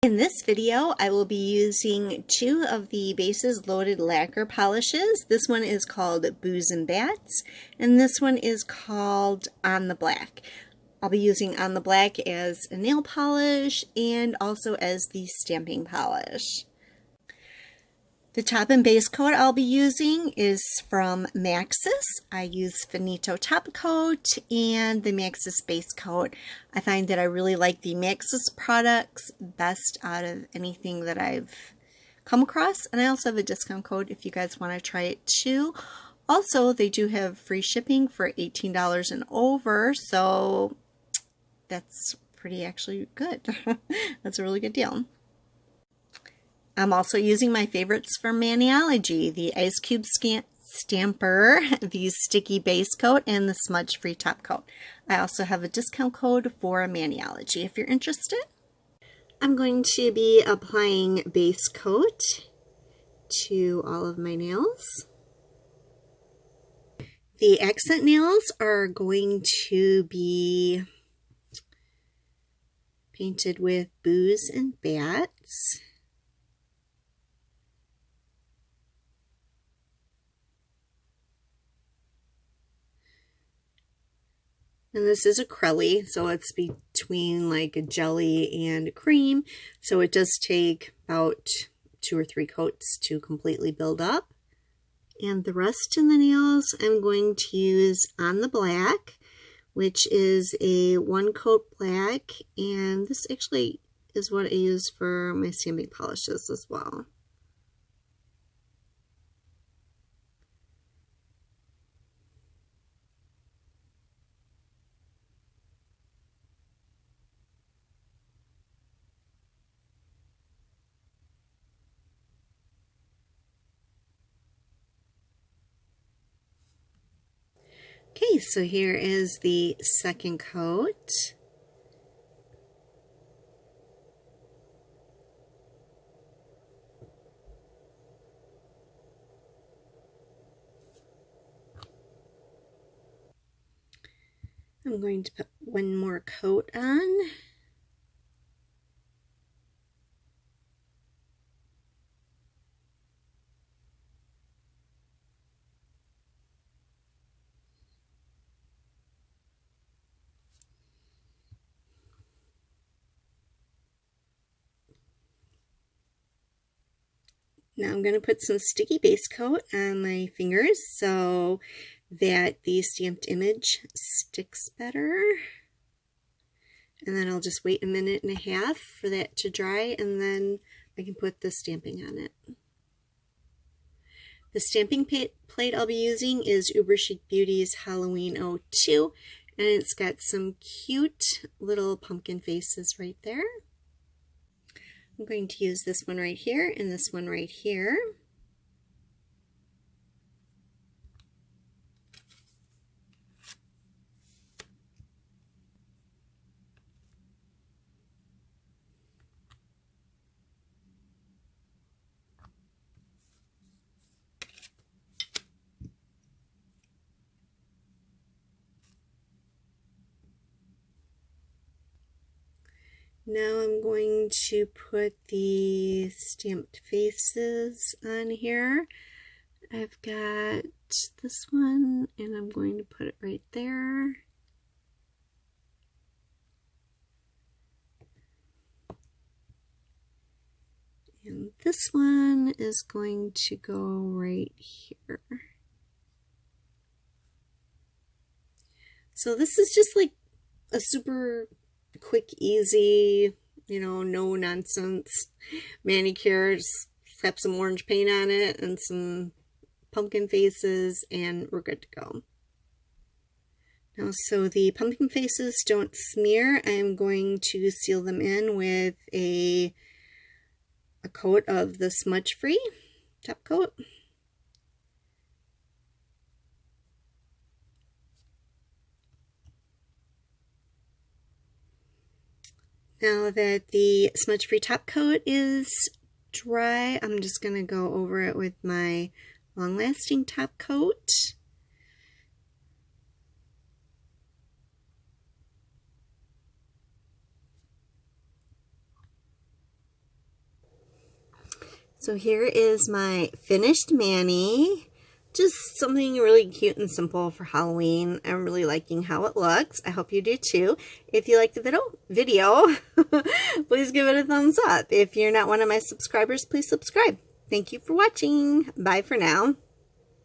In this video, I will be using two of the Bases Loaded Lacquer polishes. This one is called Booze and Bats, and this one is called On the Black. I'll be using On the Black as a nail polish and also as the stamping polish. The top and base coat I'll be using is from Maxus. I use Finito top coat and the Maxus base coat. I find that I really like the Maxus products best out of anything that I've come across. And I also have a discount code if you guys want to try it too. Also, they do have free shipping for $18 and over, so that's pretty actually good. That's a really good deal. I'm also using my favorites from Maniology, the Ice Cube Stamper, the Sticky Base Coat, and the Smudge Free Top Coat. I also have a discount code for Maniology if you're interested. I'm going to be applying base coat to all of my nails. The accent nails are going to be painted with Booze and Bats. And this is acrylic, so it's between like a jelly and a cream. So it does take about 2 or 3 coats to completely build up. And the rest of the nails I'm going to use On the Black, which is a 1-coat black. And this actually is what I use for my stamping polishes as well. Okay, so here is the second coat. I'm going to put one more coat on. Now I'm going to put some sticky base coat on my fingers so that the stamped image sticks better. And then I'll just wait a minute and a half for that to dry, and then I can put the stamping on it. The stamping plate I'll be using is Uber Chic Beauty's Halloween 02, and it's got some cute little pumpkin faces right there. I'm going to use this one right here and this one right here. Now I'm going to put the stamped faces on here. I've got this one, and I'm going to put it right there. And this one is going to go right here. So this is just like a super quick, easy, no nonsense manicure. Just slap some orange paint on it and some pumpkin faces, and we're good to go. Now, so the pumpkin faces don't smear, I'm going to seal them in with a coat of the Smudge Free top coat. Now that the Smudge Free top coat is dry, I'm just going to go over it with my Long Lasting top coat. So here is my finished mani. Just something really cute and simple for Halloween. I'm really liking how it looks. I hope you do too. If you like the video, please give it a thumbs up. If you're not one of my subscribers, please subscribe. Thank you for watching. Bye for now.